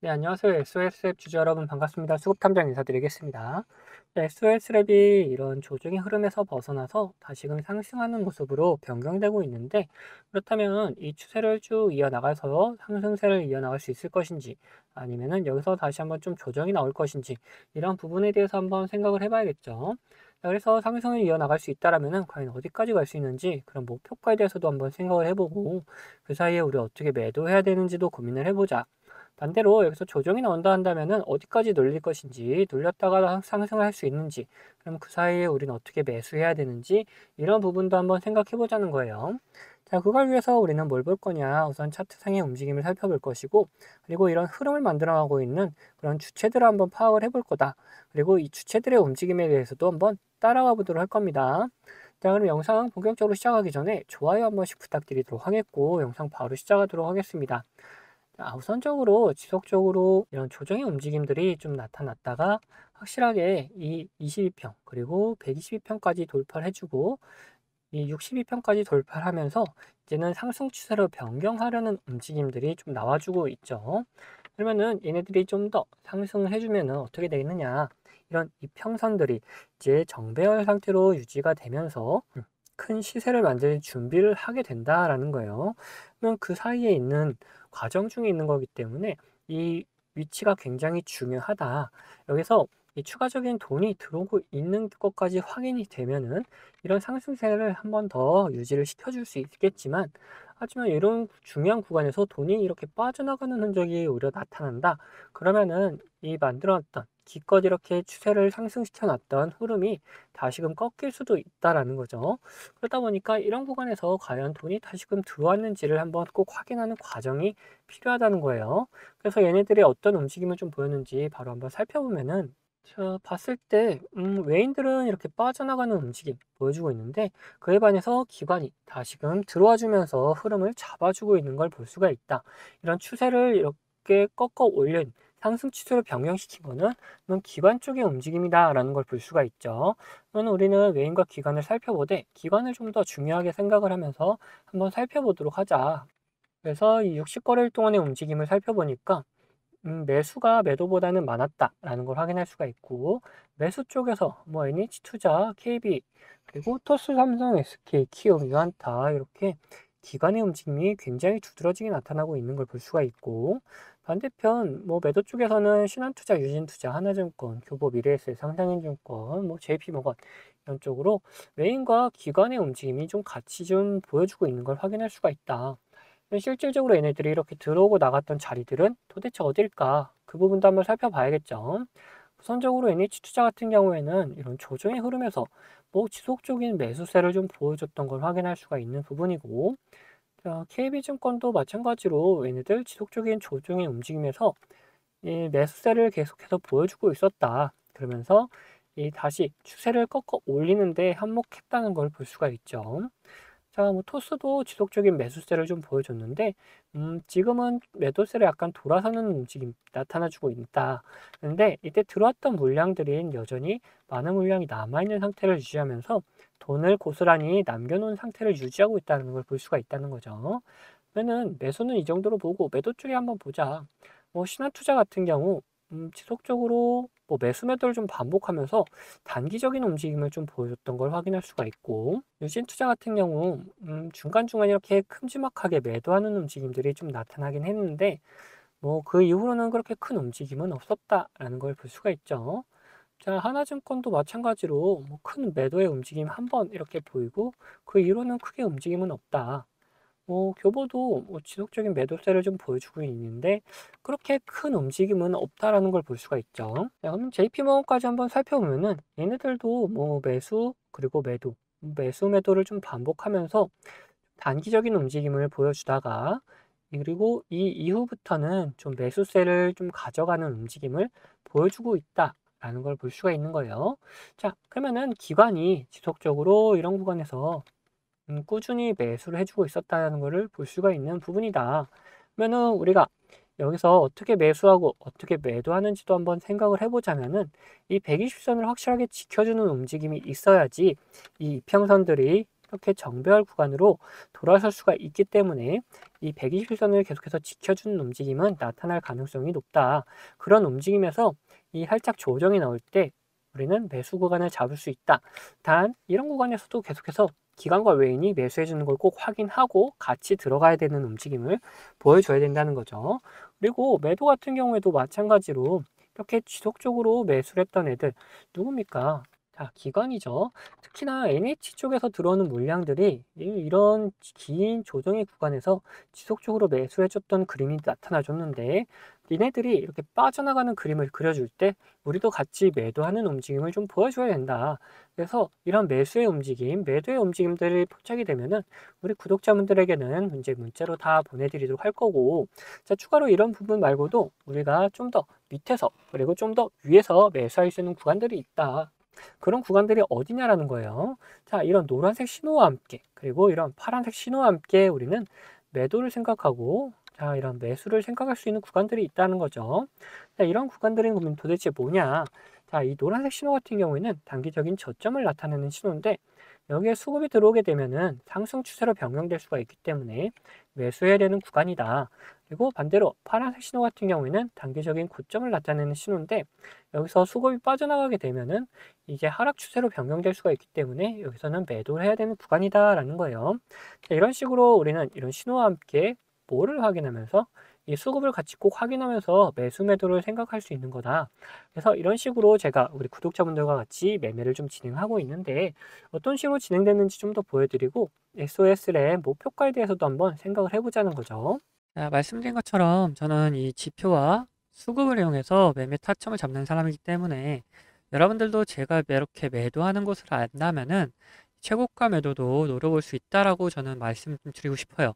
네, 안녕하세요. SOS랩 주주 여러분 반갑습니다. 수급탐정 인사드리겠습니다. 네, SOS랩이 이런 조정의 흐름에서 벗어나서 다시금 상승하는 모습으로 변경되고 있는데, 그렇다면 이 추세를 쭉 이어나가서 상승세를 이어나갈 수 있을 것인지, 아니면은 여기서 다시 한번 좀 조정이 나올 것인지, 이런 부분에 대해서 한번 생각을 해봐야겠죠. 자, 그래서 상승을 이어나갈 수 있다라면은 과연 어디까지 갈 수 있는지 그런 목표가에 대해서도 한번 생각을 해보고, 그 사이에 우리 어떻게 매도해야 되는지도 고민을 해보자. 반대로 여기서 조정이 나온다 한다면은 어디까지 눌릴 것인지, 눌렸다가 상승을 할 수 있는지, 그럼 그 사이에 우리는 어떻게 매수해야 되는지, 이런 부분도 한번 생각해 보자는 거예요. 자, 그걸 위해서 우리는 뭘 볼 거냐? 우선 차트상의 움직임을 살펴볼 것이고, 그리고 이런 흐름을 만들어가고 있는 그런 주체들을 한번 파악을 해볼 거다. 그리고 이 주체들의 움직임에 대해서도 한번 따라가 보도록 할 겁니다. 자, 그럼 영상 본격적으로 시작하기 전에 좋아요 한 번씩 부탁드리도록 하겠고, 영상 바로 시작하도록 하겠습니다. 우선적으로 지속적으로 이런 조정의 움직임들이 좀 나타났다가 확실하게 이 22평 그리고 122평까지 돌파를 해주고 이 62평까지 돌파를 하면서 이제는 상승 추세로 변경하려는 움직임들이 좀 나와주고 있죠. 그러면은 얘네들이 좀 더 상승을 해주면은 어떻게 되겠느냐? 이런 이평선들이 이제 정배열 상태로 유지가 되면서 큰 시세를 만들 준비를 하게 된다라는 거예요. 그러면 그 사이에 있는 과정 중에 있는 거기 때문에 이 위치가 굉장히 중요하다. 여기서 이 추가적인 돈이 들어오고 있는 것까지 확인이 되면은 이런 상승세를 한 번 더 유지를 시켜줄 수 있겠지만, 하지만 이런 중요한 구간에서 돈이 이렇게 빠져나가는 흔적이 오히려 나타난다. 그러면은 이 만들어놨던 기껏 이렇게 추세를 상승시켜 놨던 흐름이 다시금 꺾일 수도 있다라는 거죠. 그러다 보니까 이런 구간에서 과연 돈이 다시금 들어왔는지를 한번 꼭 확인하는 과정이 필요하다는 거예요. 그래서 얘네들이 어떤 움직임을 좀 보였는지 바로 한번 살펴보면은, 자, 봤을 때 외인들은 이렇게 빠져나가는 움직임 보여주고 있는데, 그에 반해서 기관이 다시금 들어와 주면서 흐름을 잡아주고 있는 걸 볼 수가 있다. 이런 추세를 이렇게 꺾어 올린 상승 추세로 변경시킨 거는 기관 쪽의 움직임이다라는 걸 볼 수가 있죠. 그러면 우리는 외인과 기관을 살펴보되 기관을 좀 더 중요하게 생각을 하면서 한번 살펴보도록 하자. 그래서 이 60거래일 동안의 움직임을 살펴보니까 매수가 매도보다는 많았다라는 걸 확인할 수가 있고, 매수 쪽에서 뭐 NH투자, KB, 그리고 토스, 삼성, SK, 키움, 유한타 이렇게 기관의 움직임이 굉장히 두드러지게 나타나고 있는 걸 볼 수가 있고, 반대편 뭐 매도 쪽에서는 신한투자, 유진투자, 하나증권, 교보, 미래에셋, 상상인증권, 뭐 JP모건 이런 쪽으로 외인과 기관의 움직임이 좀 같이 좀 보여주고 있는 걸 확인할 수가 있다. 실질적으로 얘네들이 이렇게 들어오고 나갔던 자리들은 도대체 어딜까? 그 부분도 한번 살펴봐야겠죠. 우선적으로 NH투자 같은 경우에는 이런 조정의 흐름에서 뭐 지속적인 매수세를 좀 보여줬던 걸 확인할 수가 있는 부분이고, 자, KB증권도 마찬가지로 얘네들 지속적인 조정의 움직임에서 이 매수세를 계속해서 보여주고 있었다. 그러면서 이 다시 추세를 꺾어 올리는데 한몫했다는 걸 볼 수가 있죠. 자, 뭐 토스도 지속적인 매수세를 좀 보여줬는데, 지금은 매도세를 약간 돌아서는 움직임 나타나주고 있다. 근데 이때 들어왔던 물량들이 여전히 많은 물량이 남아있는 상태를 유지하면서 돈을 고스란히 남겨놓은 상태를 유지하고 있다는 걸 볼 수가 있다는 거죠. 그러면은 매수는 이 정도로 보고 매도 쪽에 한번 보자. 뭐 신한투자 같은 경우 지속적으로 뭐 매수 매도를 좀 반복하면서 단기적인 움직임을 좀 보여줬던 걸 확인할 수가 있고, 유진투자 같은 경우 중간중간 이렇게 큼지막하게 매도하는 움직임들이 좀 나타나긴 했는데, 뭐 그 이후로는 그렇게 큰 움직임은 없었다라는 걸 볼 수가 있죠. 자, 하나증권도 마찬가지로 뭐 큰 매도의 움직임 한 번 이렇게 보이고 그 이후로는 크게 움직임은 없다. 교보도 뭐 지속적인 매도세를 좀 보여주고 있는데 그렇게 큰 움직임은 없다라는 걸 볼 수가 있죠. 자, 그럼 JP모건까지 한번 살펴보면은 얘네들도 뭐 매수 그리고 매도, 매수 매도를 좀 반복하면서 단기적인 움직임을 보여주다가, 그리고 이 이후부터는 좀 매수세를 좀 가져가는 움직임을 보여주고 있다라는 걸 볼 수가 있는 거예요. 자, 그러면은 기관이 지속적으로 이런 구간에서 꾸준히 매수를 해주고 있었다는 것을 볼 수가 있는 부분이다. 그러면은 우리가 여기서 어떻게 매수하고 어떻게 매도하는지도 한번 생각을 해보자면은 이 120선을 확실하게 지켜주는 움직임이 있어야지 이 이평선들이 이렇게 정배열 구간으로 돌아설 수가 있기 때문에 이 120일선을 계속해서 지켜주는 움직임은 나타날 가능성이 높다. 그런 움직임에서 이 살짝 조정이 나올 때 우리는 매수 구간을 잡을 수 있다. 단 이런 구간에서도 계속해서 기관과 외인이 매수해 주는 걸 꼭 확인하고 같이 들어가야 되는 움직임을 보여줘야 된다는 거죠. 그리고 매도 같은 경우에도 마찬가지로 이렇게 지속적으로 매수를 했던 애들 누굽니까? 자, 기관이죠. 특히나 NH 쪽에서 들어오는 물량들이 이런 긴 조정의 구간에서 지속적으로 매수해 줬던 그림이 나타나 줬는데 니네들이 이렇게 빠져나가는 그림을 그려줄 때 우리도 같이 매도하는 움직임을 좀 보여줘야 된다. 그래서 이런 매수의 움직임, 매도의 움직임들이 포착이 되면은 우리 구독자분들에게는 이제 문자로 다 보내드리도록 할 거고, 자, 추가로 이런 부분 말고도 우리가 좀 더 밑에서 그리고 좀 더 위에서 매수할 수 있는 구간들이 있다. 그런 구간들이 어디냐라는 거예요. 자, 이런 노란색 신호와 함께 그리고 이런 파란색 신호와 함께 우리는 매도를 생각하고 자, 이런 매수를 생각할 수 있는 구간들이 있다는 거죠. 자, 이런 구간들은 그러면 도대체 뭐냐? 자, 이 노란색 신호 같은 경우에는 단기적인 저점을 나타내는 신호인데 여기에 수급이 들어오게 되면은 상승 추세로 변경될 수가 있기 때문에 매수해야 되는 구간이다. 그리고 반대로 파란색 신호 같은 경우에는 단기적인 고점을 나타내는 신호인데 여기서 수급이 빠져나가게 되면은 이제 하락 추세로 변경될 수가 있기 때문에 여기서는 매도를 해야 되는 구간이다라는 거예요. 자, 이런 식으로 우리는 이런 신호와 함께 뭐를 확인하면서 이 수급을 같이 꼭 확인하면서 매수 매도를 생각할 수 있는 거다. 그래서 이런 식으로 제가 우리 구독자분들과 같이 매매를 좀 진행하고 있는데 어떤 식으로 진행됐는지 좀 더 보여드리고 SOS의 목표가에 대해서도 한번 생각을 해보자는 거죠. 자, 말씀드린 것처럼 저는 이 지표와 수급을 이용해서 매매 타점을 잡는 사람이기 때문에 여러분들도 제가 이렇게 매도하는 것을 안다면은 최고가 매도도 노려볼 수 있다라고 저는 말씀 좀 드리고 싶어요.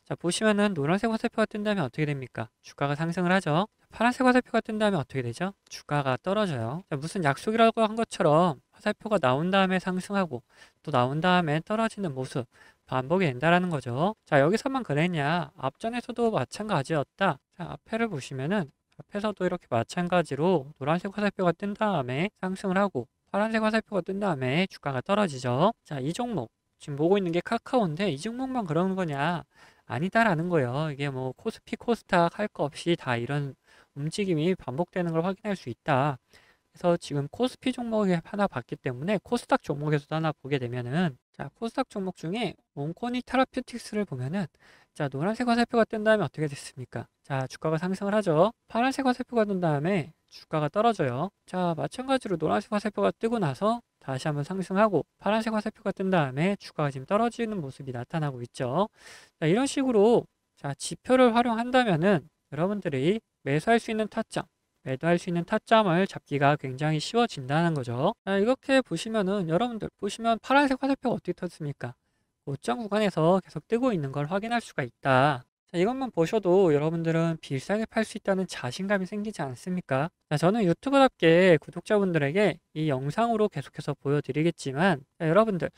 자, 보시면은 노란색 화살표가 뜬다면 어떻게 됩니까? 주가가 상승을 하죠. 파란색 화살표가 뜬다면 어떻게 되죠? 주가가 떨어져요. 자, 무슨 약속이라고 한 것처럼 화살표가 나온 다음에 상승하고 또 나온 다음에 떨어지는 모습 반복이 된다라는 거죠. 자, 여기서만 그랬냐? 앞전에서도 마찬가지였다. 자, 앞에를 보시면은 앞에서도 이렇게 마찬가지로 노란색 화살표가 뜬 다음에 상승을 하고 파란색 화살표가 뜬 다음에 주가가 떨어지죠. 자, 이 종목 지금 보고 있는 게 카카오인데 이 종목만 그러는 거냐? 아니다라는 거예요. 이게 뭐 코스피, 코스닥 할 거 없이 다 이런 움직임이 반복되는 걸 확인할 수 있다. 그래서 지금 코스피 종목에 하나 봤기 때문에 코스닥 종목에서도 하나 보게 되면은 자, 코스닥 종목 중에 온코니 테라퓨틱스를 보면은 자, 노란색 화살표가 뜬 다음에 어떻게 됐습니까? 자, 주가가 상승을 하죠. 파란색 화살표가 뜬 다음에 주가가 떨어져요. 자, 마찬가지로 노란색 화살표가 뜨고 나서 다시 한번 상승하고 파란색 화살표가 뜬 다음에 주가가 지금 떨어지는 모습이 나타나고 있죠. 자, 이런 식으로 자, 지표를 활용한다면은 여러분들이 매수할 수 있는 타점 매도할 수 있는 타점을 잡기가 굉장히 쉬워진다는 거죠. 자, 이렇게 보시면은 여러분들 보시면 파란색 화살표가 어떻게 떴습니까? 고점 구간에서 계속 뜨고 있는 걸 확인할 수가 있다. 자, 이것만 보셔도 여러분들은 비싸게 팔 수 있다는 자신감이 생기지 않습니까? 자, 저는 유튜브답게 구독자분들에게 이 영상으로 계속해서 보여드리겠지만 자, 여러분들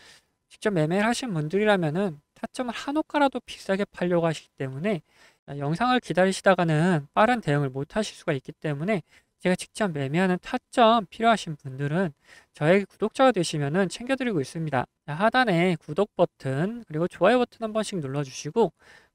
직접 매매를 하신 분들이라면은 타점을 한호가라도 비싸게 팔려고 하시기 때문에 영상을 기다리시다가는 빠른 대응을 못 하실 수가 있기 때문에 제가 직접 매매하는 타점 필요하신 분들은 저에게 구독자가 되시면은 챙겨드리고 있습니다. 자, 하단에 구독 버튼 그리고 좋아요 버튼 한 번씩 눌러주시고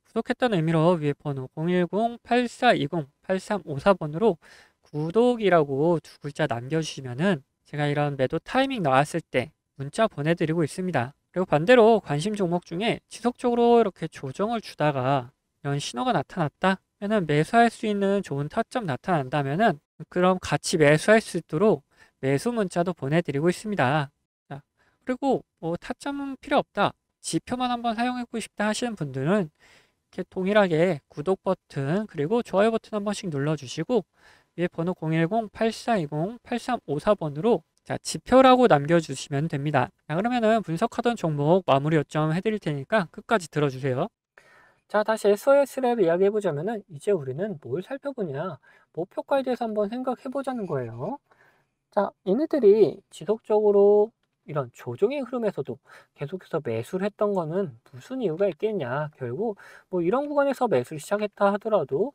구독했다는 의미로 위에 번호 010-8420-8354번으로 구독이라고 두 글자 남겨주시면은 제가 이런 매도 타이밍 나왔을 때 문자 보내드리고 있습니다. 그리고 반대로 관심 종목 중에 지속적으로 이렇게 조정을 주다가 이런 신호가 나타났다 면 매수할 수 있는 좋은 타점 나타난다면은 그럼 같이 매수할 수 있도록 매수 문자도 보내드리고 있습니다. 자, 그리고 뭐 타점은 필요 없다 지표만 한번 사용해보고 싶다 하시는 분들은 이렇게 동일하게 구독 버튼 그리고 좋아요 버튼 한 번씩 눌러주시고 위에 번호 010-8420-8354번으로 자, 지표라고 남겨주시면 됩니다. 자, 그러면은 분석하던 종목 마무리 요점 해드릴 테니까 끝까지 들어주세요. 자, 다시 SOS랩 이야기해보자면은 이제 우리는 뭘 살펴보냐 목표가에 대해서 한번 생각해보자는 거예요. 자, 얘네들이 지속적으로 이런 조정의 흐름에서도 계속해서 매수를 했던 거는 무슨 이유가 있겠냐. 결국 뭐 이런 구간에서 매수를 시작했다 하더라도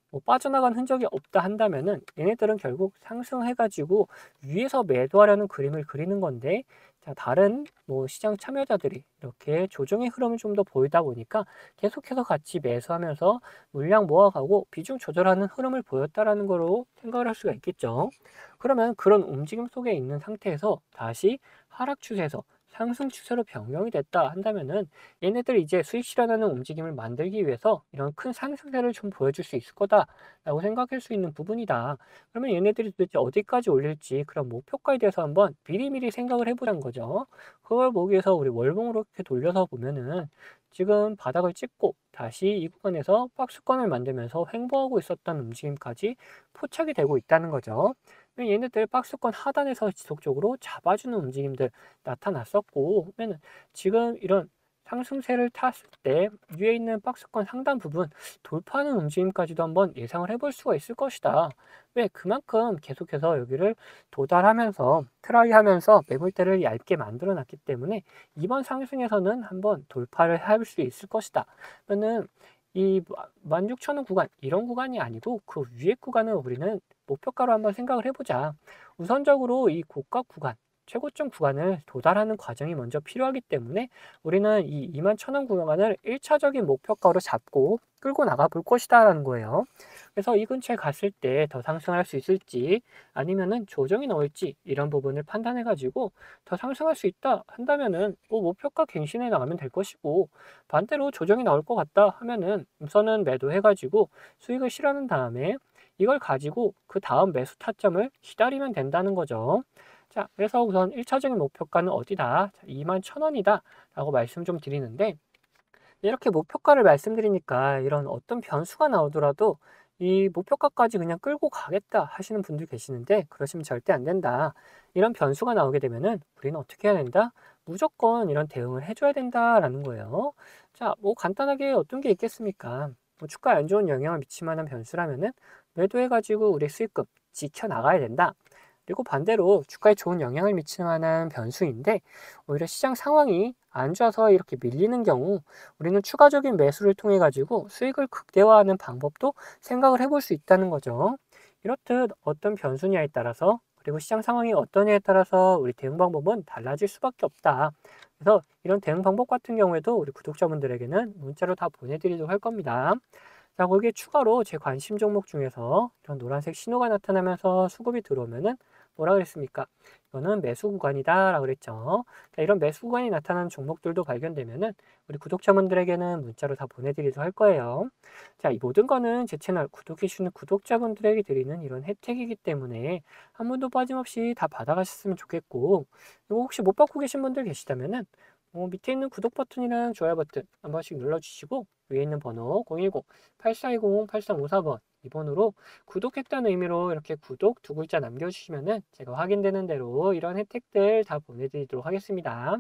뭐 빠져나간 흔적이 없다 한다면은 얘네들은 결국 상승해가지고 위에서 매도하려는 그림을 그리는 건데 자, 다른 시장 참여자들이 이렇게 조정의 흐름을 좀 더 보이다 보니까 계속해서 같이 매수하면서 물량 모아가고 비중 조절하는 흐름을 보였다라는 거로 생각을 할 수가 있겠죠. 그러면 그런 움직임 속에 있는 상태에서 다시 하락 추세에서 상승 추세로 변경이 됐다 한다면은 얘네들 이제 수익 실현하는 움직임을 만들기 위해서 이런 큰 상승세를 좀 보여줄 수 있을 거다라고 생각할 수 있는 부분이다. 그러면 얘네들이 도대체 어디까지 올릴지 그런 목표가에 대해서 한번 미리미리 생각을 해보자는 거죠. 그걸 보기 위해서 우리 월봉으로 이렇게 돌려서 보면은 지금 바닥을 찍고 다시 이 구간에서 박스권을 만들면서 횡보하고 있었던 움직임까지 포착이 되고 있다는 거죠. 얘네들 박스권 하단에서 지속적으로 잡아주는 움직임들 나타났었고, 그러면 지금 이런 상승세를 탔을 때 위에 있는 박스권 상단 부분 돌파하는 움직임까지도 한번 예상을 해볼 수가 있을 것이다. 왜? 그만큼 계속해서 여기를 도달하면서 트라이하면서 매물대를 얇게 만들어 놨기 때문에 이번 상승에서는 한번 돌파를 할 수 있을 것이다. 그러면은 이 16,000원 구간 이런 구간이 아니고 그 위에 구간을 우리는 목표가로 한번 생각을 해보자. 우선적으로 이 고가 구간 최고점 구간을 도달하는 과정이 먼저 필요하기 때문에 우리는 이 21,000원 구간을 1차적인 목표가로 잡고 끌고 나가 볼 것이다 라는 거예요. 그래서 이 근처에 갔을 때 더 상승할 수 있을지 아니면은 조정이 나올지 이런 부분을 판단해 가지고 더 상승할 수 있다 한다면은 목표가 갱신해 나가면 될 것이고, 반대로 조정이 나올 것 같다 하면은 우선은 매도해 가지고 수익을 실현한 다음에 이걸 가지고 그 다음 매수 타점을 기다리면 된다는 거죠. 자, 그래서 우선 1차적인 목표가는 어디다? 21,000원이다 라고 말씀 좀 드리는데, 이렇게 목표가를 말씀드리니까 이런 어떤 변수가 나오더라도 이 목표가까지 그냥 끌고 가겠다 하시는 분들 계시는데, 그러시면 절대 안 된다. 이런 변수가 나오게 되면은 우리는 어떻게 해야 된다? 무조건 이런 대응을 해줘야 된다라는 거예요. 자, 간단하게 어떤 게 있겠습니까? 주가에 안 좋은 영향을 미칠 만한 변수라면은 매도해가지고 우리 수익금 지켜나가야 된다. 그리고 반대로 주가에 좋은 영향을 미칠 만한 변수인데, 오히려 시장 상황이 안 좋아서 이렇게 밀리는 경우 우리는 추가적인 매수를 통해 가지고 수익을 극대화하는 방법도 생각을 해볼 수 있다는 거죠. 이렇듯 어떤 변수냐에 따라서 그리고 시장 상황이 어떠냐에 따라서 우리 대응 방법은 달라질 수밖에 없다. 그래서 이런 대응 방법 같은 경우에도 우리 구독자분들에게는 문자로 다 보내드리도록 할 겁니다. 자, 거기에 추가로 제 관심 종목 중에서 이런 노란색 신호가 나타나면서 수급이 들어오면은 뭐라 그랬습니까? 이거는 매수 구간이다 라고 그랬죠. 자, 이런 매수 구간이 나타나는 종목들도 발견되면은 우리 구독자분들에게는 문자로 다 보내드리도록 할 거예요. 자, 이 모든 거는 제 채널 구독해 주시는 구독자분들에게 드리는 이런 혜택이기 때문에 한 분도 빠짐없이 다 받아가셨으면 좋겠고, 이거 혹시 못 받고 계신 분들 계시다면은 밑에 있는 구독 버튼이랑 좋아요 버튼 한 번씩 눌러주시고, 위에 있는 번호 010-8420-8354번 이 번호로 구독했다는 의미로 이렇게 구독 두 글자 남겨주시면은 제가 확인되는 대로 이런 혜택들 다 보내드리도록 하겠습니다.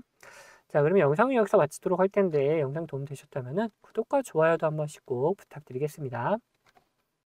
자, 그러면 영상을 여기서 마치도록 할 텐데 영상 도움 되셨다면은 구독과 좋아요도 한 번씩 꼭 부탁드리겠습니다.